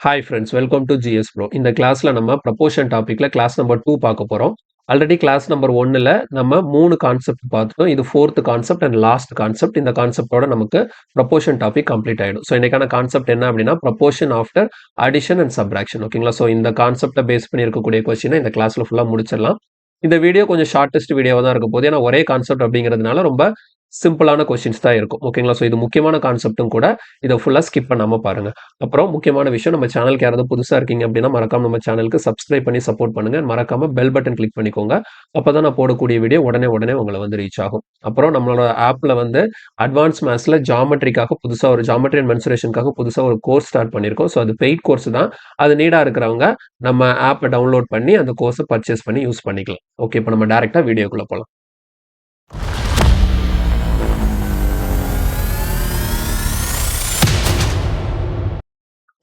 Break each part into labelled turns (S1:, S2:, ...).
S1: Hi friends, welcome to GS bro. இந்த கிளாஸ்ல நம்ம ப்ரப்போர்ஷன் டாபிக்ல கிளாஸ் நம்பர் 2 பார்க்க போறோம். ஆல்ரெடி கிளாஸ் நம்பர் 1ல நம்ம 3 கான்செப்ட் பார்த்தோம். இது 4th concept and last concept. இந்த கான்செப்டோட நமக்கு ப்ரப்போர்ஷன் டாபிக் கம்ப்ளீட் ஆயிடும். ஸோ இன்னைக்கான கான்செப்ட் என்ன அப்படின்னா proportion after addition and subtraction. ஓகேங்களா? ஸோ இந்த கான்செப்டை பேஸ் பண்ணி இருக்கக்கூடிய கொஸ்டினை இந்த கிளாஸ்ல ஃபுல்லா முடிச்சிடலாம். இந்த வீடியோ கொஞ்சம் ஷார்ட்டஸ்ட் வீடியோவா தான் இருக்க போகுது. ஏன்னா ஒரே கான்செப்ட் அப்படிங்கிறதுனால ரொம்ப சிம்பிளான கொஸ்டின்ஸ் தான் இருக்கும். ஓகேங்களா? ஸோ இது முக்கியமான கான்செப்ட்டும் கூட. இதை ஃபுல்லா ஸ்கிப் பண்ணாம பாருங்க. அப்புறம் முக்கியமான விஷயம், நம்ம சேனலுக்கு யாராவது புதுசா இருக்கீங்க அப்படின்னா மறக்காம நம்ம சேனலுக்கு சப்ஸ்கிரைப் பண்ணி சப்போர்ட் பண்ணுங்க. மறக்காம பெல் பட்டன் கிளிக் பண்ணிக்கோங்க. அப்பதான் நான் போடக்கூடிய வீடியோ உடனே உடனே உங்களை வந்து ரீச் ஆகும். அப்புறம் நம்மளோட ஆப்ல வந்து அட்வான்ஸ் மேத்ஸ்ல ஜாமெட்ரிக்காக புதுசா ஒரு ஜாமெட்ரி அண்ட் மென்சுரேஷனுக்காக புதுசா ஒரு கோர்ஸ் ஸ்டார்ட் பண்ணியிருக்கோம். ஸோ அது பெய்ட் கோர்ஸ் தான். அது நீடா இருக்கிறவங்க நம்ம ஆப்பை டவுன்லோட் பண்ணி அந்த கோர்ஸை பர்ச்சேஸ் பண்ணி யூஸ் பண்ணிக்கலாம். ஓகே, இப்போ நம்ம டைரக்டா வீடியோக்குள்ள போகலாம்.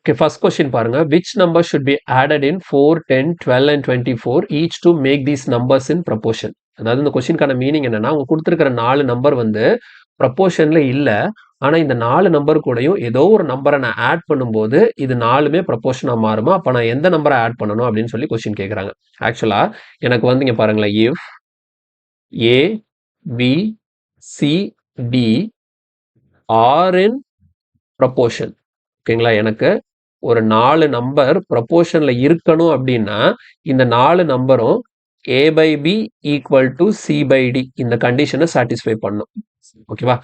S1: Okay, first question பாருங்க. Which number should be added in 4, 10, 12 and 24 each to make these numbers in proportion? அதாவது இந்த கொஸ்டின்கான மீனிங் என்னன்னா, அவங்க கொடுத்திருக்கிற 4 நம்பர் வந்து ப்ரப்போர்ஷன்ல இல்ல. ஆனா இந்த 4 நம்பர் கூடயும் ஏதோ ஒரு நம்பரை நான் ஆட் பண்ணும்போது இது 4மே ப்ரப்போர்ஷனா மாறுமா? அப்ப நான் எந்த நம்பரை ஆட் பண்ணணும் அப்படின்னு சொல்லி கொஸ்டின் கேக்குறாங்க. ஆக்சுவலா எனக்கு வந்து இங்க பாருங்களேன், if a b c d are in proportion. ஓகேங்களா? எனக்கு ஒரு 4 நம்பர் ப்ரப்போர்ஷன்ல இருக்கணும் அப்படின்னா இந்த 4 நம்பரும் a by b equal to c by d இந்த கண்டிஷனை சாட்டிஸ்ஃபை பண்ணும். ஓகேவா?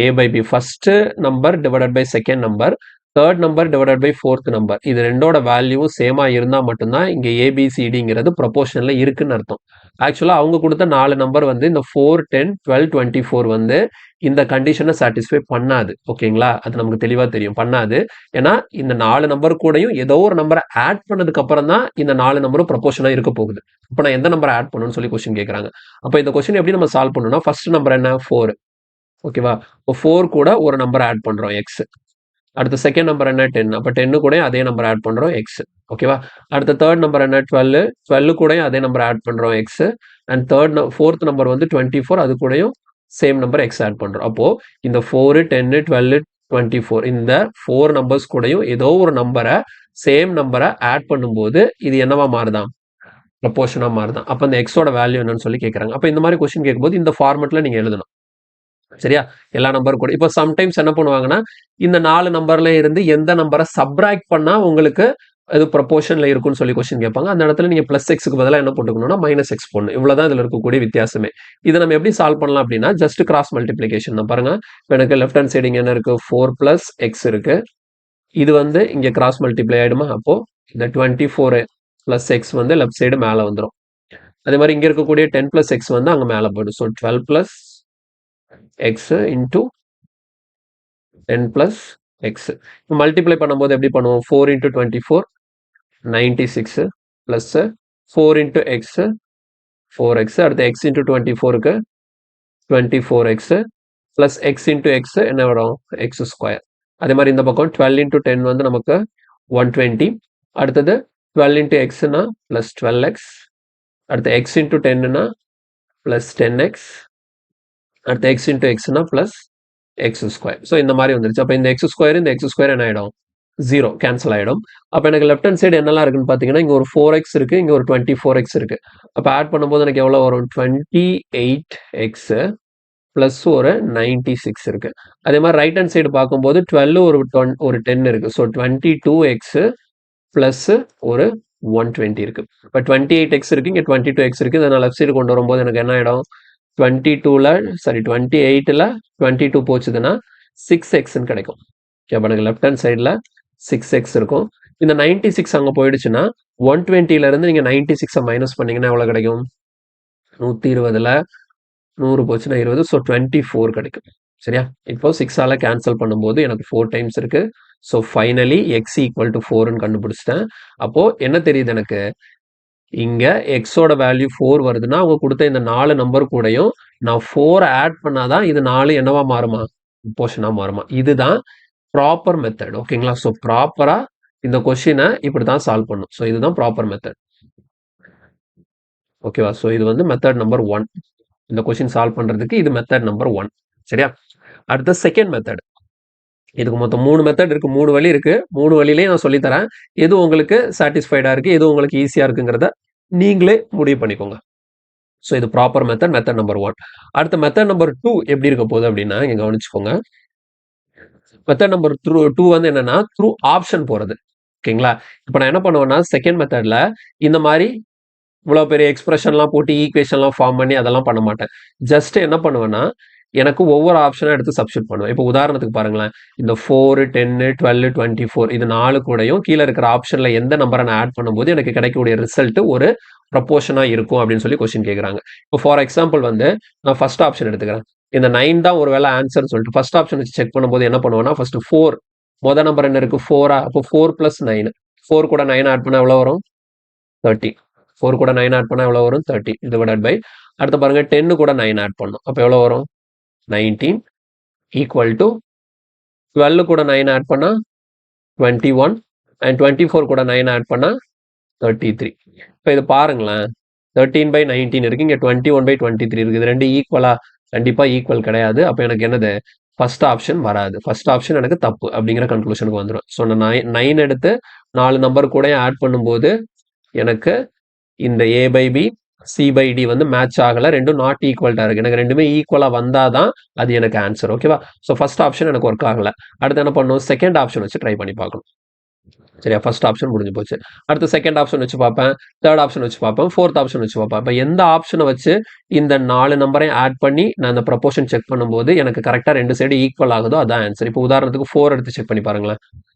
S1: a by b first number divided by second number, third number divided by fourth number, இது ரெண்டோட வேல்யூவும் சேமா இருந்தா மட்டும்தான் இங்க ஏபிசிடிங்கிறது ப்ரொபோர்ஷன்ல இருக்குன்னு அர்த்தம். ஆக்சுவலா அவங்க கொடுத்த 4 நம்பர் வந்து இந்த 4, 10, 12, 24 வந்து இந்த கண்டிஷனை சாட்டிஸ்ஃபை பண்ணாது. ஓகேங்களா? அது நமக்கு தெளிவா தெரியும், பண்ணாது. ஏன்னா இந்த 4 நம்பர் கூடயும் ஏதோ ஒரு நம்பரை ஆட் பண்ணதுக்கு அப்புறம் தான் இந்த 4 நம்பரும் ப்ரொபோர்ஷனா இருக்க போகுது. அப்ப நான் எந்த நம்பரை ஆட் பண்ணணும்னு சொல்லி கொஸ்டின் கேட்கறாங்க. அப்ப இந்த கொஸ்டின் எப்படி நம்ம சால்வ் பண்ணணும்னா, ஃபர்ஸ்ட் நம்பர் என்ன? 4. ஓகேவா? இப்போ 4 கூட ஒரு நம்பர் ஆட் பண்றோம், எக்ஸ். அடுத்த செகண்ட் நம்பர் என்ன? 10. அப்ப 10 கூட அதே நம்பர் ஆட் பண்றோம், எக்ஸ். ஓகேவா? அடுத்த தேர்ட் நம்பர் என்ன? 12. 12 கூட அதே நம்பர் ஆட் பண்றோம், எக்ஸ். அண்ட் ஃபோர்த் நம்பர் வந்து 24. அது கூடயும் சேம் நம்பர் எக்ஸ் ஆட் பண்றோம். அப்போ இந்த 4, 10, 12, 24 இந்த 4 நம்பர்ஸ் கூடயும் ஏதோ ஒரு நம்பரை சேம் நம்பரை ஆட் பண்ணும்போது இது என்னவா மாறுதான்? ப்ரப்போர்ஷனா மாறுதான். அப்ப இந்த எக்ஸோட வேல்யூ என்னன்னு சொல்லி கேட்கறாங்க. அப்ப இந்த மாதிரி கொஸ்டின் கேட்கும்போது இந்த ஃபார்மெட்ல நீங்க எழுதணும். சரியா? எல்லா நம்பரும் கூட இப்போ சம்டைம்ஸ் என்ன பண்ணுவாங்கன்னா, இந்த 4 நம்பர்ல இருந்து எந்த நம்பரை சப்ராக்ட் பண்ணா உங்களுக்கு அது ப்ரொபோர்ஷன்ல இருக்கும்னு சொல்லி கொஸ்டின் கேட்பாங்க. அந்த இடத்துல நீங்க பிளஸ் எக்ஸ்க்கு பதிலா என்ன போட்டுக்கணும்னா மைனஸ் எக்ஸ் போடணும். இவ்வளவுதான் இதுல இருக்கக்கூடிய வித்தியாசமே. இதை நம்ம எப்படி சால்வ் பண்ணலாம் அப்படின்னா, ஜஸ்ட் கிராஸ் மல்டிப்ளிகேஷன் தான். பாருங்க, எனக்கு லெஃப்ட் ஹேண்ட் சைடு என்ன இருக்கு? 4 பிளஸ் எக்ஸ் இருக்கு. இது வந்து இங்க கிராஸ் மல்டிப்ளை ஆயிடுமா? அப்போ இந்த 24 பிளஸ் எக்ஸ் வந்து லெஃப்ட் சைடு மேல வந்துடும். அதே மாதிரி இங்க இருக்கக்கூடிய 10 பிளஸ் எக்ஸ் வந்து அங்க மேல போயிடும். So 12 plus x into 10 plus x. Multiply பண்ணும்போது எப்படி பண்ணுவோம்? 4 into 24 96 plus 4 into x 4x. அடுத்து x into 24க்கு 24x plus x into x என்ன வரும்? x square. அதே மாதிரி இந்த பக்கம் 12 into 10 வந்து நமக்கு 120. அடுத்தது 12 into x னா plus 12x. அடுத்து x into 10 னா plus 10x. அடுத்து x into x னா plus எக்ஸ் ஸ்கொயர். ஸோ இந்த மாதிரி வந்துருச்சு. அப்போ இந்த எக்ஸ் ஸ்கொயர் இந்த எக்ஸ் ஸ்கொயர் என்ன ஆயிடும்? 0 கேன்சல் ஆயிடும். அப்போ எனக்கு லெஃப்ட் ஹேண்ட் சைடு என்னெல்லாம் இருக்குன்னு பார்த்தீங்கன்னா, இங்கே ஒரு 4x இருக்கு, இங்கே ஒரு 24x இருக்கு. அப்போ ஆட் பண்ணும்போது எனக்கு எவ்வளோ வரும்? 28x பிளஸ் ஒரு 96 இருக்கு. அதே மாதிரி ரைட் ஹேண்ட் சைடு பார்க்கும்போது 12 ஒரு 10 இருக்கு. ஸோ 22x பிளஸ் ஒரு 120 இருக்கு. இப்போ 28x இருக்கு, இங்கே 22x இருக்கு. இதை நான் லெஃப்ட் சைடு கொண்டு வரும்போது எனக்கு என்ன ஆயிடும்? 28ல 22 போச்சுதுன்னா 6xன்னு கிடைக்கும். அப்ப எனக்கு லெஃப்ட் ஹேண்ட் சைடுல 6x இருக்கும். இந்த 96 அங்க போயிடுச்சுன்னா 120ல இருந்து நீங்க 96 மைனஸ் பண்ணீங்கன்னா எவ்வளவு கிடைக்கும்? 120ல 100 போச்சுன்னா 20. ஸோ 24 கிடைக்கும். சரியா? இப்போ 6ஆல கேன்சல் பண்ணும்போது எனக்கு 4 டைம்ஸ் இருக்கு. So finally x equal to 4ன்னு கண்டுபிடிச்சிட்டேன். அப்போ என்ன தெரியுது எனக்கு? இங்க எக்ஸோட வேல்யூ 4 வருதுன்னா அவங்க கொடுத்த இந்த 4 நம்பர் கூடயும் நான் 4 ஆட் பண்ணாதான் இது 4 என்னவா மாறுமா? ப்ரொபோர்ஷனா மாறுமா? இதுதான் ப்ராப்பர் மெத்தட். ஓகேங்களா? ஸோ ப்ராப்பரா இந்த கொஸ்டினை இப்படிதான் சால்வ் பண்ணும். ஸோ இதுதான் ப்ராப்பர் மெத்தட். ஓகேவா? ஸோ இது வந்து மெத்தட் நம்பர் 1. இந்த கொஸ்டின் சால்வ் பண்றதுக்கு இது மெத்தட் நம்பர் 1. சரியா? அடுத்த செகண்ட் மெத்தட். இதுக்கு மொத்தம் 3 மெத்தட் இருக்கு, 3 வழி இருக்கு. 3 வழியிலயும் நான் சொல்லித் தரேன். எது உங்களுக்கு சாட்டிஸ்ஃபைடா இருக்கு, எது உங்களுக்கு ஈஸியா இருக்குங்கிறத நீங்களே முடிவு பண்ணிக்கோங்க. ஸோ இது ப்ராப்பர் மெத்தட், மெத்தட் நம்பர் 1. அடுத்த மெத்தட் நம்பர் 2 எப்படி இருக்க போகுது அப்படின்னா, இங்க கவனிச்சுக்கோங்க. மெத்தட் நம்பர் 2 வந்து என்னன்னா, த்ரூ ஆப்ஷன் போறது. ஓகேங்களா? இப்ப நான் என்ன பண்ணுவேன்னா, செகண்ட் மெத்தட்ல இந்த மாரி இவ்வளோ பெரிய எக்ஸ்பிரஷன்லாம் போட்டு ஈக்குவேஷன்லாம் ஃபார்ம் பண்ணி அதெல்லாம் பண்ண மாட்டேன். ஜஸ்ட் என்ன பண்ணுவேன்னா, எனக்கு ஒவ்வொரு ஆப்ஷனா எடுத்து சப்ஸ்டிட்யூட் பண்ணுவேன். இப்போ உதாரணத்துக்கு பாருங்களேன், இந்த 4, 10, 12, 24 இது 4 கூடயும் கீழ இருக்கிற ஆப்ஷன்ல எந்த நம்பர நான் ஆட் பண்ணும்போது எனக்கு கிடைக்கக்கூடிய ரிசல்ட் ஒரு ப்ரொபோர்ஷனா இருக்கும் அப்படின்னு சொல்லி கொஸ்டின் கேட்குறாங்க. இப்போ ஃபார் எக்ஸாம்பிள் வந்து நான் ஃபர்ஸ்ட் ஆப்ஷன் எடுத்துக்கிறேன். இந்த 9 தான் ஒரு வேளை ஆன்சர்ன்னு சொல்லிட்டு ஃபர்ஸ்ட் ஆப்ஷன் வச்சு செக் பண்ணும்போது என்ன பண்ணுவேன்னா, ஃபர்ஸ்ட் 4 நம்பர் என்ன இருக்கு 4 அப்போ 4 + 9 4 கூட 9 ஆட் பண்ணா எவ்வளோ வரும்? 30. 4 கூட 9 ஆட் பண்ணா எவ்வளோ வரும்? 30 டிவைடட் பை அடுத்து பாருங்க 10 கூட 9 ஆட் பண்ணணும். அப்போ எவ்வளோ வரும்? 19 ஈக்குவல் டு 12 கூட 9 ஆட் பண்ணா 21 அண்ட் 24 கூட 9 ஆட் பண்ணா 33. இப்போ இது பாருங்களேன் 13/19 இருக்கு, இங்க 21/23 இருக்கு. இது ரெண்டு ஈக்குவலா? கண்டிப்பா ஈக்குவல் கிடையாது. அப்போ எனக்கு என்னது? ஃபர்ஸ்ட் ஆப்ஷன் வராது. ஃபர்ஸ்ட் ஆப்ஷன் எனக்கு தப்பு அப்படிங்கிற கன்க்ளூஷனுக்கு வந்துடும். ஸோ நான் 9 எடுத்து 4 நம்பர் கூட ஆட் பண்ணும்போது எனக்கு இந்த A/B C/D வந்து மேட்ச் ஆகல, ரெண்டும் நாட் ஈக்குவல்டா இருக்கு. எனக்கு ரெண்டுமே ஈக்குவலா வந்தாதான் அது எனக்கு ஆன்சர். ஓகேவா? ஸோ ஃபர்ஸ்ட் ஆப்ஷன் எனக்கு ஒர்க் ஆகல. அடுத்து என்ன பண்ணணும்? செகண்ட் ஆப்ஷன் வச்சு ட்ரை பண்ணி பார்க்கணும். சரியா? ஃபர்ஸ்ட் ஆப்ஷன் முடிஞ்சு போச்சு. அடுத்து செகண்ட் ஆப்ஷன் வச்சு பார்ப்பேன், தேர்ட் ஆப்ஷன் வச்சு பார்ப்பேன், ஃபோர்த் ஆப்ஷன் வச்சு பார்ப்பேன். இப்போ எந்த ஆப்ஷனை வச்சு இந்த 4 நம்பரையும் ஆட் பண்ணி நான் அந்த ப்ரொபோர்ஷன் செக் பண்ணும்போது எனக்கு கரெக்டா 2 சைடு ஈக்குவல் ஆகுதோ அதான் ஆன்சர். இப்போ உதாரணத்துக்கு 4 எடுத்து செக் பண்ணி பாருங்களேன்.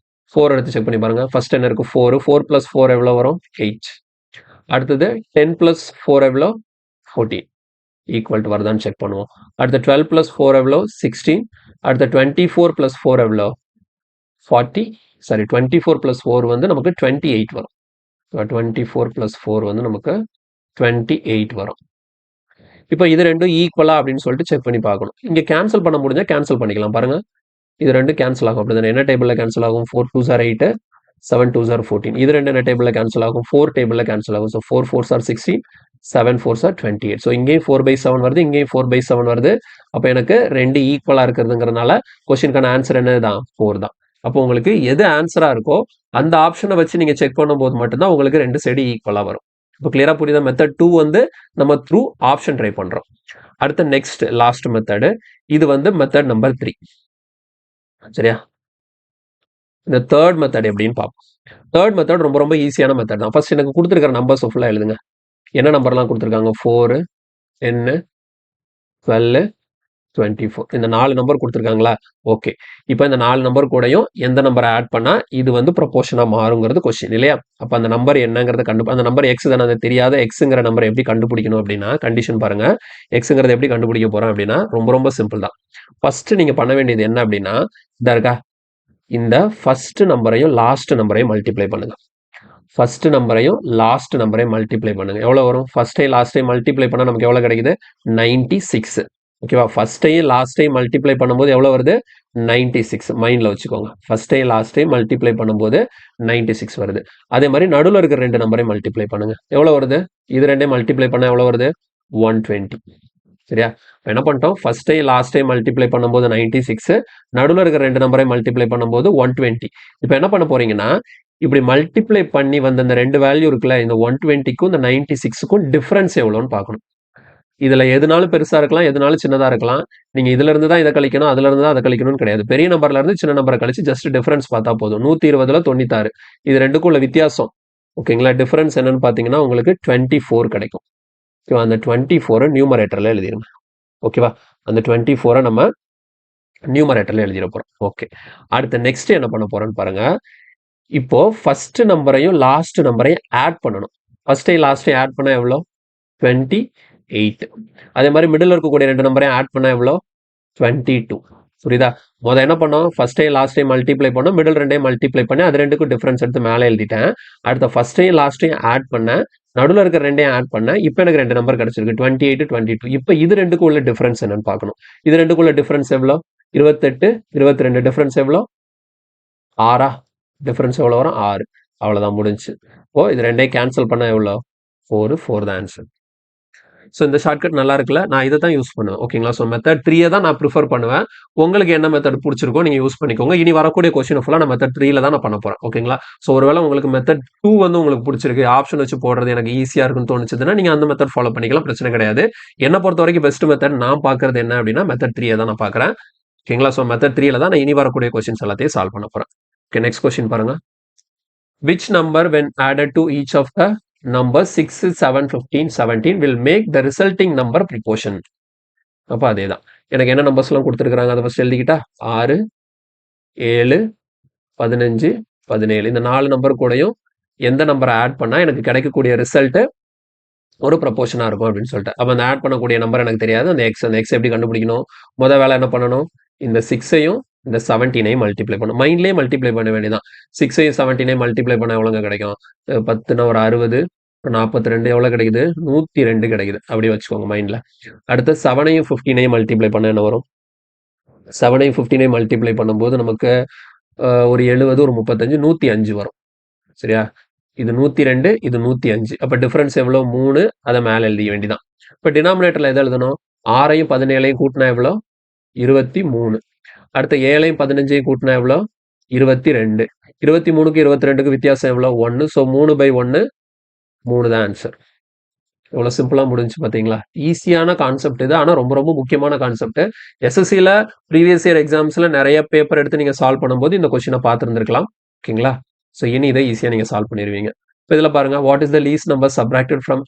S1: 4 எடுத்து செக் பண்ணி பாருங்க. ஃபர்ஸ்ட் என்ன இருக்கு? 4 + 4 எவ்வளோ வரும்? 8. அடுத்தது 10 + 4 எவ்வளோ? 14 ஈக்குவல் டு வருதான்னு செக் பண்ணுவோம். அடுத்து 12 + 4 எவ்வளோ? 16. அடுத்து 24 + 4 எவ்வளோ? 24 + 4 வந்து நமக்கு 28 வரும். 24 + 4 வந்து நமக்கு 28 வரும். இப்போ இது ரெண்டும் ஈக்குவலா அப்படின்னு சொல்லிட்டு செக் பண்ணி பார்க்கணும். இங்க கேன்சல் பண்ண முடிஞ்சா கேன்சல் பண்ணிக்கலாம். பாருங்க இது ரெண்டும் கேன்சல் ஆகும். அப்படிதானே? என்ன டேபிள்ல கேன்சல் ஆகும்? 4 2s are 8, 7 2s are 14. இது ரெண்டு என்ன டேபிள்ல கேன்சல் ஆகும்? 4 டேபிள்ல கேன்சல் ஆகும். So 4 4s are 16, 7 4s are 28. So இங்கேயும் 4/7 வருது, இங்கேயும் 4/7 வருது. அப்போ எனக்கு ரெண்டு ஈக்குவலா இருக்கிறதுங்கிறதுனால கொஸ்டினுக்கான ஆன்சர் என்னதான்? 4 தான். அப்போ உங்களுக்கு எது ஆன்சரா இருக்கோ அந்த ஆப்ஷனை வச்சு நீங்க செக் பண்ணும்போது மட்டும்தான் உங்களுக்கு ரெண்டு சைடு ஈக்குவலா வரும். இப்போ கிளியரா புரியுதா? மெத்தட் 2 வந்து நம்ம த்ரூ ஆப்ஷன் ட்ரை பண்றோம். அடுத்த நெக்ஸ்ட் லாஸ்ட் மெத்தடு, இது வந்து மெத்தட் நம்பர் 3. சரியா? இந்த தேர்ட் மெத்தட் எப்படின்னு பார்ப்போம். தேர்ட் மெத்தட் ரொம்ப ரொம்ப ஈஸியான மெத்தட் தான். ஃபர்ஸ்ட் எனக்கு கொடுத்துருக்கிற நம்பர்ஸ் ஃபுல்லாக எழுதுங்க. என்ன நம்பர்லாம் கொடுத்துருக்காங்க? 4, 10, 12, 24 இந்த 4 நம்பர் கொடுத்துருக்காங்களா? ஓகே. இப்போ இந்த 4 நம்பர் கூடயும் எந்த நம்பரை ஆட் பண்ணா இது வந்து ப்ரொபோர்ஷனா மாறுங்கிறது கொஸ்டின் இல்லையா? அப்போ அந்த நம்பர் என்னங்கிறத அந்த நம்பர் எக்ஸ் தானே, அது தெரியாத எக்ஸுங்கிற நம்பரை எப்படி கண்டுபிடிக்கணும் அப்படின்னா கண்டிஷன் பாருங்க. எக்ஸுங்கிறத எப்படி கண்டுபிடிக்க போறோம் அப்படின்னா ரொம்ப ரொம்ப சிம்பிள் தான். ஃபர்ஸ்ட் நீங்க பண்ண வேண்டியது என்ன அப்படின்னா இதா இருக்கா? இந்த ஃபர்ஸ்ட் நம்பரையும் லாஸ்ட் நம்பரையும் மல்டிப்ளை பண்ணுங்க. ஃபர்ஸ்ட் நம்பரையும் லாஸ்ட் நம்பரையும் மல்டிப்ளை பண்ணுங்க. எவ்வளவு வரும்? ஃபர்ஸ்டையும் லாஸ்டையும் மல்டிப்ளை பண்ணா நமக்கு எவ்வளவு கிடைக்குது? 96. ஓகேவா? ஃபர்ஸ்டையும் லாஸ்டையும் மல்டிப்ளை பண்ணும்போது எவ்வளவு வருது? 96. மைண்ட்ல வச்சுக்கோங்க. ஃபர்ஸ்டையும் லாஸ்டையும் மல்டிப்ளை பண்ணும்போது 96 வருது. அதே மாதிரி நடுவில் இருக்கிற ரெண்டு நம்பரையும் மல்டிப்ளை பண்ணுங்க. எவ்வளவு வருது? இது ரெண்டையும் மல்டிப்ளை பண்ணா எவ்வளவு வருது? 120. சரியா? என்ன பண்ணிட்டோம்? First time last time multiply பண்ணும்போது 96, நடுவில் இருக்கிற ரெண்டு நம்பரை மல்டிப்ளை பண்ணும்போது 120. இப்போ என்ன பண்ண போறீங்கன்னா இப்படி மல்டிப்ளை பண்ணி வந்த இந்த ரெண்டு வேல்யூ இருக்குல்ல, இந்த 120க்கும் இந்த 96க்கும் டிஃபரன்ஸ் எவ்வளோன்னு பார்க்கணும். இதுல எதுனாலும் பெருசா இருக்கலாம், எதுனாலும் சின்னதா இருக்கலாம். நீங்க இதுல இருந்து தான் இதை கழிக்கணும், அதுல இருந்து தான் அதை கழிக்கணும்னு கிடையாது. பெரிய நம்பர்ல இருந்து சின்ன நம்பரை கழிச்சு ஜஸ்ட் டிஃபரன்ஸ் பார்த்தா போதும். 120ல 96 இது ரெண்டுக்கும் உள்ள வித்தியாசம். ஓகேங்களா? டிஃபரன்ஸ் என்னன்னு பாத்தீங்கன்னா உங்களுக்கு 24 கிடைக்கும். ஓகேவா? அந்த 24 நியூமரேட்டர்ல எழுதிருங்க. ஓகேவா? அந்த 24 நம்ம நியூமரேட்டர்ல எழுதிட போறோம். ஓகே. அடுத்து நெக்ஸ்ட் என்ன பண்ண போறோம்னு பாருங்க. இப்போ ஃபர்ஸ்ட் நம்பரையும் லாஸ்ட் நம்பரையும் ஆட் பண்ணணும். ஃபர்ஸ்டையும் லாஸ்டையும் ஆட் பண்ணா எவ்வளோ? 28. அதே மாதிரி மிடில் இருக்கக்கூடிய ரெண்டு நம்பரையும் ஆட் பண்ணா எவ்வளோ? 22. புரியுதா? என்ன பண்ணோம்? ஃபர்ஸ்டையும் லாஸ்டையும் மல்டிப்ளை பண்ணோம், மிடில் ரெண்டையும் மல்டிப்ளை பண்ணி அது ரெண்டுக்கும் டிஃபரன்ஸ் எடுத்து மேலே எழுதிட்டேன். அடுத்த ஃபர்ஸ்டையும் லாஸ்டையும் ஆட் பண்ண, நடுவில் இருக்கிற ரெண்டையும் ஆட் பண்ண, இப்போ எனக்கு ரெண்டு நம்பர் கிடைச்சிருக்கு 28, 22. இப்போ இது ரெண்டுக்கும் உள்ள டிஃபரன்ஸ் என்னன்னு பார்க்கணும். இது ரெண்டுக்குள்ள டிஃபரன்ஸ் எவ்வளோ? 28, 22 டிஃபரன்ஸ் எவ்வளோ? 6. டிஃபரன்ஸ் எவ்வளோ வரும்? 6. அவ்வளோதான் முடிஞ்சு. இது ரெண்டையும் கேன்சல் பண்ண எவ்வளோ? 4 தான் ஆன்சர். ஸோ இந்த ஷார்ட்கட் நல்லா இருக்குல்ல, நான் இதை தான் யூஸ் பண்ணுவேன். ஓகேங்களா? ஸோ மெத்தட் 3 தான் நான் ப்ரிஃபர் பண்ணுவேன். உங்களுக்கு என்ன மெத்தட் புடிச்சிருக்கோ நீங்க யூஸ் பண்ணிக்கோங்க. இனி வரக்கூடிய கொஸ்டின் ஃபுல்லா நான் மெத்தட் 3ல தான் நான் பண்ண போறேன். ஓகேங்களா? ஸோ ஒருவேளை உங்களுக்கு மெத்தட் 2 வந்து உங்களுக்கு புடிச்சிருக்கு, ஆப்ஷன் வச்சு போடுறது எனக்கு ஈஸியா இருக்குன்னு தோணுச்சுதுன்னா, நீங்க அந்த மெத்தட் ஃபாலோ பண்ணிக்கலாம். பிரச்சனை கிடையாது. என்ன பொறுத்தவரைக்கும் பெஸ்ட் மெத்தட் நான் பார்க்கிறது என்ன அப்படின்னா, மெத்தட் 3 தான் நான் பார்க்குறேன். ஓகேங்களா? ஸோ மெத்தட் 3ல தான் நான் இனி வரக்கூடிய கொஸ்டின்ஸ் எல்லாத்தையும் சால்வ் பண்ண போறேன். ஓகே, நெக்ஸ்ட் கொஸ்டின் பாருங்க. Which number when added to each of the numbers 6, 7, 15, 17 will make the resulting number proportion? அப்ப அதேதான். எனக்கு என்ன நம்பர்ஸ்லாம் குடுத்திருக்காங்க அத ஃபர்ஸ்ட் எழுதிக்கிட்டா 6, 7, 15, 17 இந்த 4 நம்பர் கூடயும் எந்த நம்பரை ஆட் பண்ணா எனக்கு கிடைக்கக்கூடிய ரிசல்ட் ஒரு ப்ரொபோர்ஷனா இருக்கும் அப்படின்னு சொல்லிட்டு. அப்ப அந்த ஆட் பண்ணக்கூடிய நம்பர் எனக்கு தெரியாது. அந்த எக்ஸ் எப்படி கண்டுபிடிக்கணும்? வேலை என்ன பண்ணணும்? இந்த 6ஐயும் இந்த 17ஐயும் மல்டிப்ளை பண்ணணும். மைண்ட்லயே மல்டிப்ளை பண்ண வேண்டியதான். 6ஐயும் 17ஐயும் மல்டிப்ளை பண்ணா எவ்வளோங்க கிடைக்கும்? 10ன்னா ஒரு 60, 42 எவ்வளோ கிடைக்குது? 102 கிடைக்குது. அப்படியே வச்சுக்கோங்க மைண்ட்ல. அடுத்து 7ஐயும் 15ஐயும் மல்டிப்ளை பண்ணா என்ன வரும்? 7ஐயும் 15ஐயும் மல்டிப்ளை பண்ணும்போது நமக்கு ஒரு 70, ஒரு 35, 105 வரும். சரியா? இது 102, இது 105. அப்ப டிஃபரன்ஸ் எவ்வளோ? 3. அத மேல எழுதிக்க வேண்டியதான். இப்ப டினாமினேட்டர்ல எத எழுதணும்? 6ஐயும் 17ஐயும் கூட்டினா எவ்வளோ? 23. அடுத்து 7ஐயும் 15ஐயும் கூட்டினா எவ்வளோ? 22. 23க்கு 22க்கு வித்தியாசம் எவ்வளோ? 1. ஸோ 3/1 3 தான் ஆன்சர். எவ்வளோ சிம்பிளா முடிஞ்சுச்சு பார்த்தீங்களா? ஈஸியான கான்செப்ட் இது. ஆனா ரொம்ப ரொம்ப முக்கியமான கான்செப்ட். எஸ்எஸ்சில ப்ரீவியஸ் இயர் எக்ஸாம்ஸ்ல நெறைய பேப்பர் எடுத்து நீங்க சால்வ் பண்ணும்போது இந்த கொஸ்டின பார்த்திருந்திருக்கலாம். ஓகேங்களா? ஸோ இனி இதை ஈஸியா நீங்க சால்வ் பண்ணிருவீங்க. இப்ப இதுல பாருங்க, what is the least number subtracted from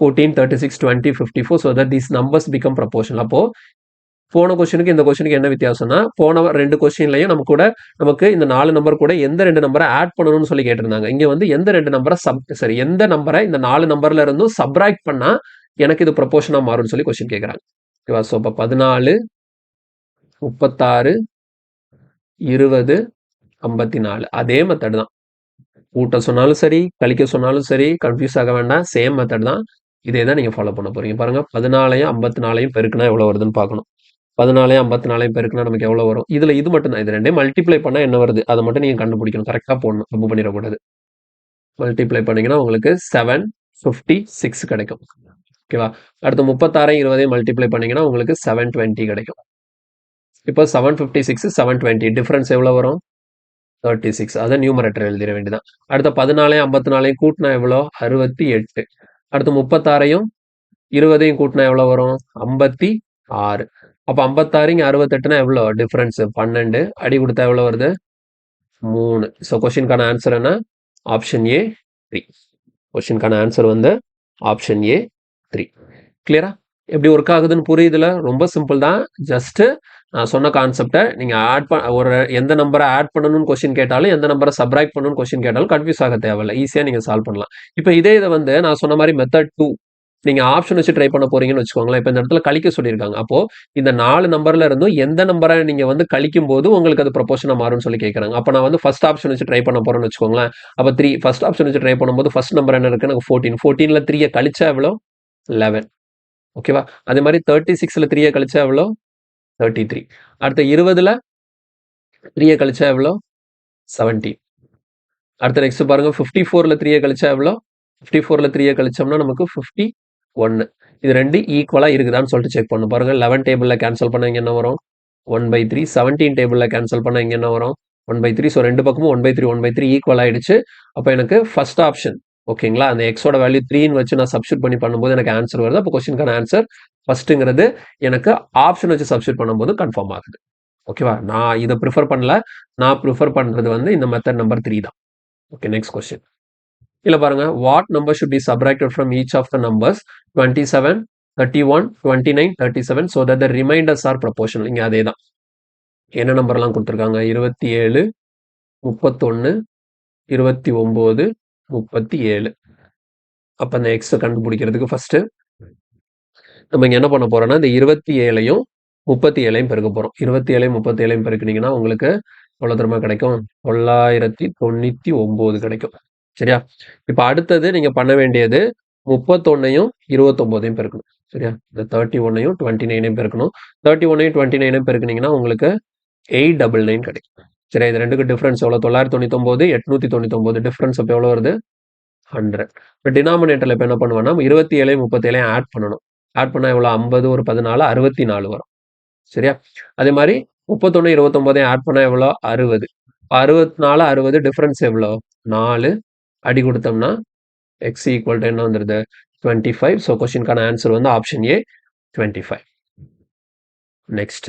S1: 14, 36, 20, 54 so that these numbers become proportional. அப்போ போன கொஸ்டினுக்கு இந்த கொஸ்டினுக்கு என்ன வித்தியாசம்னா, போன 2 கொஸ்டின்லயும் நமக்கு இந்த 4 நம்பர் கூட எந்த 2 நம்பரை ஆட் பண்ணணும்னு சொல்லி கேட்டிருந்தாங்க. இங்க வந்து எந்த 2 நம்பரை எந்த நம்பரை இந்த 4 நம்பர்ல இருந்தும் சப்ராக்ட் பண்ணா எனக்கு இது ப்ரொபோர்ஷனா மாறும்னு சொல்லி கொஸ்டின் கேட்கறாங்க. ஓகேவா? ஸோ அப்ப 14, 36, 20, 54 அதே மெத்தட் தான். கூட்ட சொன்னாலும் சரி, கழிக்க சொன்னாலும் சரி, கன்ஃபியூஸ் ஆக வேண்டாம். சேம் மெத்தட் தான். இதே தான் நீங்க ஃபாலோ பண்ண போறீங்க. பாருங்க, 14ஐயும் 54ஐயும் பெருக்குனா எவ்வளவு வருதுன்னு பார்க்கணும். 14ஐயும் 54ஐயும் பெருக்குனா நமக்கு எவ்வளவு வரும்? இதுல இது மட்டும் தான். இது 2யும் மல்டிப்ளை பண்ணா என்ன வருது? அத மட்டும் நீங்க கண்டுபிடிக்கணும். கரெக்ட்டா போடணும். தப்பு பண்ணிறக்கூடாது. மல்டிப்ளை பண்ணீங்கன்னா உங்களுக்கு 756 கிடைக்கும். ஓகேவா? அடுத்து 36ஐயும் 20ஐயும் மல்டிப்ளை பண்ணீங்கன்னா உங்களுக்கு 720 கிடைக்கும். இப்போ 756, 720 டிஃபரன்ஸ் எவ்வளவு வரும்? 36. அத நியூமரேட்டர் எழுதிட வேண்டியதான். அடுத்த 14ஐயும் 54ஐயும் கூட்டினா எவ்வளோ? 68. அடுத்து 36ஐயும் 20ஐயும் கூட்டினா எவ்வளோ வரும்? 56. அப்ப 56 இங்க 68னா எவ்வளோ? டிஃபரன்ஸ் 12. அடி கொடுத்தா எவ்வளோ வருது? 3. ஸோ கொஸ்டினுக்கான ஆன்சர் என்ன? Option A 3. கொஸ்டினுக்கான ஆன்சர் வந்து ஆப்ஷன் ஏ 3. கிளியரா? எப்படி ஒர்க் ஆகுதுன்னு புரியுதுல? ரொம்ப சிம்பிள் தான். ஜஸ்ட் நான் சொன்ன கான்செப்டை நீங்க எந்த நம்பரை ஆட் பண்ணணும்னு கொஸ்டின் கேட்டாலும், எந்த நம்பரை சப்ராக்ட் பண்ணணும்னு கொஸ்டின் கேட்டாலும் கன்ஃபியூஸ் ஆக தேவையில்ல. ஈஸியா நீங்க சால்வ் பண்ணலாம். இப்ப இதே இதை வந்து நான் சொன்ன மாதிரி மெத்தட் 2 நீங்க ஆப்ஷன் வச்சு ட்ரை பண்ண போறீங்கன்னு வச்சுக்கோங்களேன். இப்ப இந்த இடத்துல கழிக்க சொல்லியிருக்காங்க. அப்போ இந்த 4 நம்பர்ல இருந்தும் எந்த நம்பரை நீங்க வந்து கழிக்கும் போது உங்களுக்கு அது ப்ரொபோர்ஷனா மாறும்னு சொல்லி கேட்கறாங்க. அப்ப நான் வந்து ஃபர்ஸ்ட் ஆப்ஷன் வச்சு ட்ரை பண்ண போறேன்னு வச்சுக்கோங்களேன். அப்ப 3 ஃபர்ஸ்ட் ஆப்ஷன் வச்சு ட்ரை பண்ணும்போது ஃபர்ஸ்ட் நம்பர் என்ன இருக்கு? எனக்கு 14. 14ல 3ய கழிச்சா எவ்வளோ? 11. ஓகேவா? அதே மாதிரி 36ல 3ய கழிச்சா எவ்வளோ? 33. அடுத்த 20ல 3ய கழிச்சா எவ்வளோ? 17. அடுத்த நெக்ஸ்ட் பாருங்க, 54ல 3ய கழிச்சா எவ்வளோ? 54ல 3ய கழிச்சோம்னா நமக்கு 51. இது 2 ஈக்குவலா இருக்குதான்னு சொல்லிட்டு செக் பண்ணணும். பாருங்க, 11 டேபிள்ல கேன்சல் பண்ணா இங்க என்ன வரும்? 1/3. 17 டேபிள்ல கேன்சல் பண்ணா இங்க என்ன வரும்? 1/3. ஸோ 2 பக்கமும் 1/3, 1/3 ஈக்குவல் ஆயிடுச்சு. அப்ப எனக்கு ஃபர்ஸ்ட் ஆப்ஷன் ஓகேங்களா? அந்த எக்ஸோட வேல்யூ 3ன்னு வச்சு நான் சப்ஸ்டியூட் பண்ணி பண்ணும்போது எனக்கு ஆன்சர் வருது. அப்போ கொஸ்டினுக்கான ஆன்சர் ஃபர்ஸ்ட்ங்கிறது எனக்கு ஆப்ஷன் வச்சு சப்ஸ்டியூட் பண்ணும்போது கன்ஃபார்ம் ஆகுது. ஓகேவா? நான் இதை ப்ரிஃபர் பண்ணல. நான் ப்ரிஃபர் பண்றது வந்து இந்த மெத்தட் நம்பர் 3 தான். Okay, next question. இல்ல பாருங்க, what number should be subtracted from each of the numbers 27, 31, 29, 37 so that the remainders are proportional. இங்க அதே தான். என்ன நம்பர்லாம் கொடுத்துருக்காங்க? 27, 31, 29, 37. அப்ப அந்த எக்ஸ் கண்டுபிடிக்கிறதுக்கு ஃபர்ஸ்ட் நம்ம இங்க என்ன பண்ண போறோம்னா, இந்த 27ஐயும் 37ஐயும் பெருக்க போறோம். 27ஐயும் 37ஐயும் பெருக்குனீங்கன்னா உங்களுக்கு எவ்வளவு தூரமா கிடைக்கும்? 999 கிடைக்கும். சரியா? இப்ப அடுத்தது நீங்க பண்ண வேண்டியது 31ஐயும் 29ஐயும் பெருக்கணும். சரியா? இந்த 31ஐயும் 29ஐயும் பெருக்கணும். 31ஐயும் 29ஐயும் பெருக்குனீங்கன்னா உங்களுக்கு 899 கிடைக்கும். சரியா? இது ரெண்டுக்கும் டிஃபரன்ஸ் எவ்வளவு? 999, 899 டிஃபரன்ஸ் அப்ப எவ்வளவு வருது? 100. இப்போ டினாமினேட்டர்ல இப்போ என்ன பண்ணுவேன்னா 27 37 ஆட் பண்ணணும். ஆட் பண்ணா எவ்வளோ 50 ஒரு 14 64 வரும். சரியா? அதே மாதிரி 31 29 ஆட் பண்ணா எவ்வளோ 60. 64 60 டிஃபரன்ஸ் எவ்வளோ 4 அடி கொடுத்தோம்னா x ஈக்குவல் டு என்ன வந்துருது 25. ஸோ கொஸ்டினுக்கான ஆன்சர் வந்து ஆப்ஷன் ஏ 25. நெக்ஸ்ட்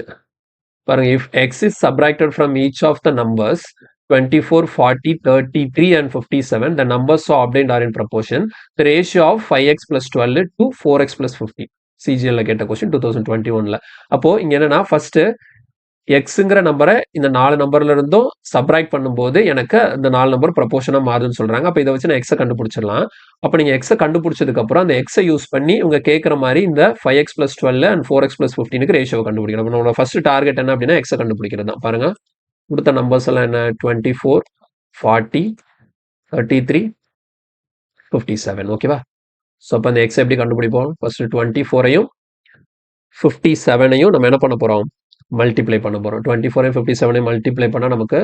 S1: பாருங்க, if x is subtracted from each of the numbers 24, 40, 33 and 57, the numbers so obtained are in proportion. The ratio of 5x plus 12 to 4x plus 50. CGL கேட்ட question 2021ல. அப்போ இங்க என்னன்னா first எக்ஸுங்கிற நம்பரை இந்த 4 நம்பர்ல இருந்தும் subtract பண்ணும்போது எனக்கு இந்த 4 நம்பர் ப்ரொபோர்ஷனா மாறுதுன்னு சொல்றாங்க. அப்ப இதை வச்சு நான் எக்ஸை கண்டுபிடிச்சிடலாம். அப்ப நீங்க எக்ஸை கண்டுபிடிச்சதுக்கு அப்புறம் அந்த எக்ஸை யூஸ் பண்ணி உங்க கேட்கற மாதிரி இந்த 5x plus 12 and 4x plus 15க்கு ratio கண்டுபிடிக்கணும். அப்ப நம்மளோட ஃபர்ஸ்ட் டார்கெட் என்ன அப்படின்னா எக்ஸை கண்டுபிடிக்கிறது தான். பாருங்க, கொடுத்த நம்பர்ஸ் எல்லாம் என்ன 24, 40, 33, 57. ஓகேவா? ஸோ அப்போ அந்த எக்ஸை எப்படி கண்டுபிடிப்போம்? ஃபர்ஸ்ட் 24ஐயும் 57ஐயும் நம்ம என்ன பண்ண போறோம்? மல்டிப்ளை பண்ண போறோம். 24 57 மல்டிப்ளை பண்ணா நமக்கு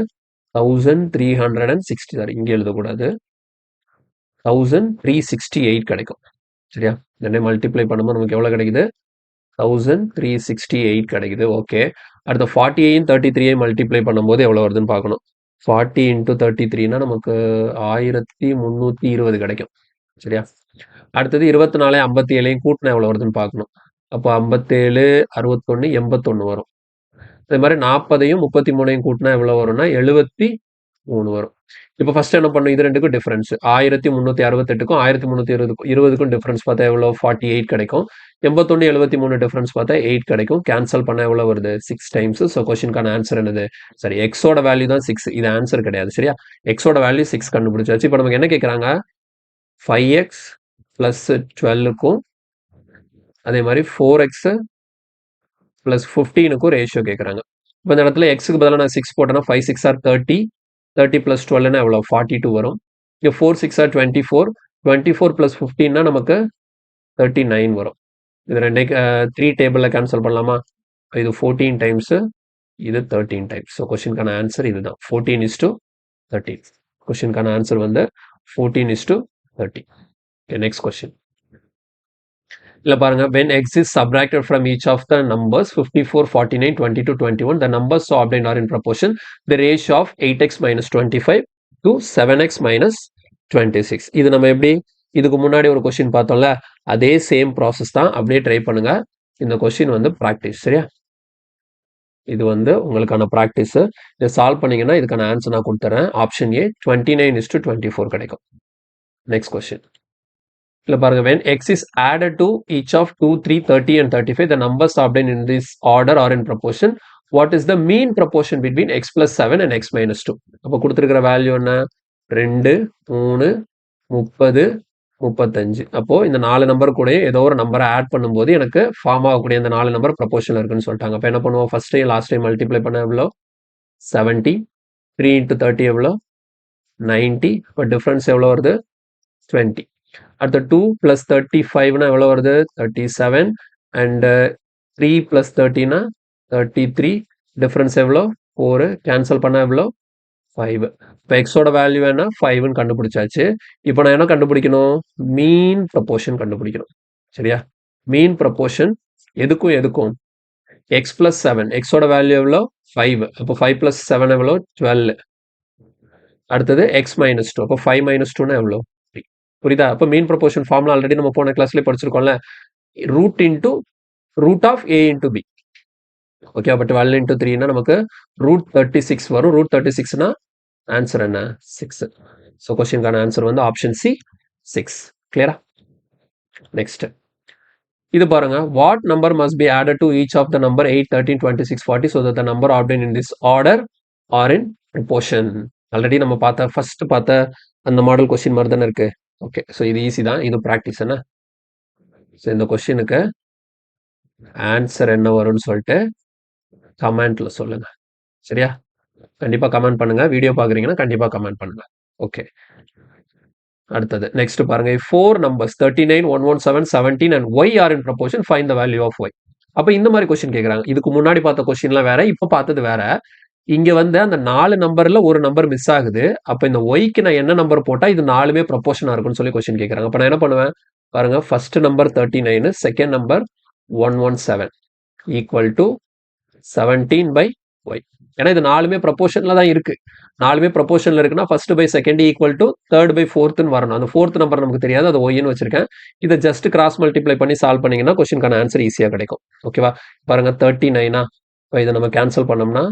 S1: 1360. சாரி, இங்க எழுதக்கூடாது, 1368 கிடைக்கும். சரியா? இதனை மல்டிப்ளை பண்ணும்போது நமக்கு எவ்வளவு கிடைக்குது? 1368 கிடைக்குது. ஓகே, அடுத்த 40ஐயும் 33ஐயும் மல்டிப்ளை பண்ணும்போது எவ்வளவு வருதுன்னு பார்க்கணும். 40 into 33னா நமக்கு 1320 கிடைக்கும். சரியா? அடுத்தது 24 57ஐயும் கூட்டினா எவ்வளவு வருதுன்னு பார்க்கணும். அப்போ 57 61 81 வரும். அதே மாதிரி 40ஐயும் 33ஐயும் கூட்டினா எவ்வளவு வரும்னா 73 வரும். இப்போ ஃபர்ஸ்ட் என்ன பண்ணும்? இது ரெண்டுக்கும் டிஃபரன்ஸ் 1368க்கும் 1320க்கும் டிஃபரன்ஸ் பார்த்தா எவ்வளோ 48 கிடைக்கும். 81 73 டிஃபரன்ஸ் பார்த்தா 8 கிடைக்கும். கேன்சல் பண்ண எவ்வளவு வருது? 6 டைம்ஸ். ஸோ கொஸ்டினுக்கான ஆன்சர் என்னது? சரி, எக்ஸோட வேல்யூ தான் 6. இது ஆன்சர் கிடையாது. சரியா? எக்ஸோட வேல்யூ 6 கண்டுபிடிச்சாச்சு. இப்போ நமக்கு என்ன கேட்குறாங்க? 5x plus 12க்கும் அதே மாதிரி 4x plus 15க்கும் ரேஷியோ கேட்குறாங்க. இப்போ இந்த இடத்துல எக்ஸுக்கு பதிலாக நான் 6 போட்டேன்னா 5 6 are 30, 30 plus 12னா எவ்வளோ 42 வரும். இங்கே 4 6 are 24, 24 plus 15னா நமக்கு 39 வரும். இது ரெண்டே 3 டேபிளில் கேன்சல் பண்ணலாமா? இது 14 டைம்ஸு, இது 13 டைம்ஸ். ஸோ கொஸ்டினுக்கான ஆன்சர் இதுதான், 14:13. கொஸ்டினுக்கான ஆன்சர் வந்து 14:13. Okay, next question. இல்லை பாருங்க, when x is subtracted from each of the numbers 54, 49, 22, 21, the numbers so obtained are in proportion. The ratio of 8x minus 25 to 7x minus 26. இது நம்ம எப்படி இதுக்கு முன்னாடி ஒரு கொஸ்டின் பார்த்தோம்ல, அதே சேம் ப்ராசஸ் தான், அப்படியே ட்ரை பண்ணுங்க. இந்த கொஸ்டின் வந்து ப்ராக்டிஸ். சரியா? இது வந்து உங்களுக்கான ப்ராக்டிஸ். இதை சால்வ் பண்ணீங்கன்னா இதுக்கான ஆன்சர் நான் கொடுத்துறேன். ஆப்ஷன் ஏ 29:24 கிடைக்கும். Next question. இல்லை பாருங்க, when x is added to each of 2, 3, 30 and 35, the numbers obtained in this order are in proportion. What is the mean proportion between x plus 7 and x minus 2? அப்போ கொடுத்துருக்கிற value என்ன? 2, 3, 30, 35. அப்போ இந்த 4 number கூட ஏதோ ஒரு நம்பரை ஆட் பண்ணும்போது எனக்கு ஃபார்ம் ஆகக்கூடிய இந்த 4 நம்பர் ப்ரொபோர்ஷன் இருக்குன்னு சொல்லிட்டாங்க. அப்போ என்ன பண்ணுவோம்? First time last time multiply பண்ண எவ்வளோ 70, 3 into 30 எவ்வளோ 90. இப்போ டிஃப்ரென்ஸ் எவ்வளோ வருது 20. அடுத்த 2 plus 35னா எவ்வளோ வருது 37. And 3 plus 30னா 33. டிஃப்ரென்ஸ் எவ்வளோ 4. கேன்சல் பண்ண எவ்வளோ 5. இப்போ எக்ஸோட வேல்யூ என்ன 5ன்னு கண்டுபிடிச்சாச்சு. இப்போ நான் என்ன கண்டுபிடிக்கணும்? மீன் ப்ரொபோர்ஷன் கண்டுபிடிக்கணும். சரியா? மீன் ப்ரொபோர்ஷன் எதுக்கும் எக்ஸ் பிளஸ் 7, எக்ஸோட வேல்யூ எவ்வளோ 5. அப்போ 5 plus 7 எவ்வளோ 12. அடுத்தது எக்ஸ் மைனஸ் 2. அப்போ 5 minus 2னா எவ்வளோ 3. புரியுதா? அப்போ மீன் ப்ரொபோர்ஷன் ஃபார்முலா ஆல்ரெடி நம்ம போன கிளாஸ்லேயே படிச்சிருக்கோம்ல, root into root of a into b. Okay, அப்போ 12 into 3னா நமக்கு ரூட் 36 வரும். ரூட் 36னா ஆன்சர் என்ன 6. ஸோ கொஸ்டினுக்கான ஆன்சர் வந்து ஆப்ஷன் சி 6. கிளியரா? நெக்ஸ்ட் இது பாருங்க, what number must be added to each of the number 8, 13, 26, 40 so that the number obtained in this order are in proportion. Already நம்ம first பார்த்த அந்த மாடல் கொஸ்டின் மாதிரி தானே இருக்கு. ஓகே, ஸோ இது ஈஸி தான், இது ப்ராக்டிஸ் என்ன. ஸோ இந்த கொஸ்டினுக்கு ஆன்சர் என்ன வரும்னு சொல்லிட்டு கமெண்ட்ல சொல்லுங்க. சரியா? கண்டிப்பா கமெண்ட் பண்ணுங்க. வீடியோ பாக்குறீங்கன்னா கண்டிப்பா கமெண்ட் பண்ணுங்க. ஓகே, அடுத்தது நெக்ஸ்ட் பாருங்க, 4 numbers 39, 117, 17 and y are in proportion, find the value of y. அப்ப இந்த மாதிரி கொஸ்டின் கேக்குறாங்க. இதுக்கு முன்னாடி பார்த்த கொஸ்டின்லாம் வேற, இப்ப பார்த்தது வேற. இங்க வந்து அந்த 4 நம்பர்ல ஒரு நம்பர் மிஸ் ஆகுது. அப்ப இந்த ஒய்க்கு நான் என்ன நம்பர் போட்டா இது 4மே ப்ரொபோர்ஷனா இருக்கும்னு சொல்லி கொஸ்டின் கேட்கறாங்க. அப்ப நான் என்ன பண்ணுவேன்? பாருங்க first number 39, second number 117 equal to 17/y. ஏன்னா இது 4மே ப்ரொபோர்ஷன்ல தான் இருக்கு. 4மே ப்ரொபோர்ஷன்ல இருக்குன்னா first by second equal to third by ஃபோர்த்னு வரணும். அந்த ஃபோர்த் நம்பர் நமக்கு தெரியாது. அது ஒய்ன்னு வச்சிருக்கேன். இதை ஜஸ்ட் கிராஸ் மல்டிப்ளை பண்ணி சால்வ் பண்ணீங்கன்னா கொஸ்டினுக்கான ஆன்சர் ஈஸியா கிடைக்கும். ஓகேவா? பாருங்க 39 இப்போ இதை நம்ம கேன்சல் பண்ணோம்னா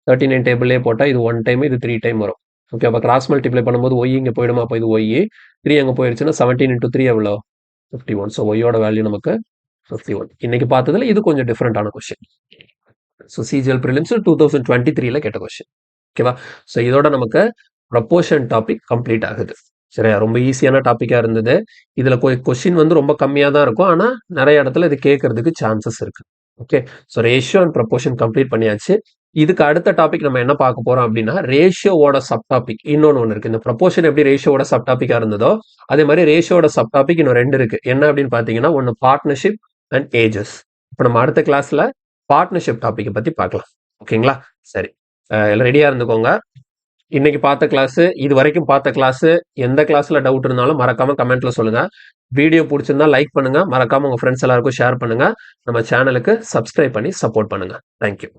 S1: 39 டேபிள்லேயே போட்டால் இது 1 டைம் இது 3 டைம் வரும். ஓகே அப்போ கிராஸ் மல்டிப்ளை பண்ணும்போது ஒய் இங்கே போயிடுமா? அப்போ இது ஒய் 3 அங்கே போயிடுச்சுன்னா 17 into 3 எவ்வளோ? 51. ஸோ ஒய்யோட வேல்யூ நமக்கு 51. இன்னைக்கு பார்த்ததுல இது கொஞ்சம் டிஃப்ரெண்டான கொஸ்டின். ஸோ சிஜிஎல் ப்ரிலிம்ஸ் 2023ல கேட்ட கொஸ்டின். ஓகேவா? ஸோ இதோட நமக்கு ப்ரப்போர்ஷன் டாபிக் கம்ப்ளீட் ஆகுது. சரியா? ரொம்ப ஈஸியான டாப்பிக்காக இருந்தது. இதில் கொஸ்டின் வந்து ரொம்ப கம்மியாக தான் இருக்கும். ஆனால் நிறைய இடத்துல இது கேட்கறதுக்கு சான்சஸ் இருக்கு. Okay so ratio and proportion complete பண்ணியாச்சு. இதுக்கு அடுத்த டாபிக் நம்ம என்ன பார்க்க போறோம் அப்படின்னா ரேஷியோவோட சப் டாபிக் இன்னொன்று இருக்கு. இந்த ப்ரப்போர்ஷன் எப்படி ரேஷியோட சப் டாபிக்கா இருந்ததோ அதே மாதிரி ரேஷியோட சப் டாபிக் இன்னும் 2 இருக்கு. என்ன அப்படின்னு பார்த்தீங்கன்னா ஒன்று பார்ட்னர்ஷிப் அண்ட் ஏஜஸ். இப்போ நம்ம அடுத்த கிளாஸ்ல பார்ட்னர்ஷிப் டாபிக்கை பத்தி பார்க்கலாம். ஓகேங்களா? சரி, எல்லாம் ரெடியா இருந்துக்கோங்க. இன்னைக்கு பார்த்த கிளாஸ், இது வரைக்கும் பார்த்த கிளாஸ், எந்த கிளாஸ்ல டவுட் இருந்தாலும் மறக்காம கமெண்ட்ல சொல்லுங்க. வீடியோ பிடிச்சிருந்தா லைக் பண்ணுங்க, மறக்காம உங்க ஃப்ரெண்ட்ஸ் எல்லாருக்கும் ஷேர் பண்ணுங்க. நம்ம சேனலுக்கு சப்ஸ்கிரைப் பண்ணி சப்போர்ட் பண்ணுங்க. தேங்க்யூ.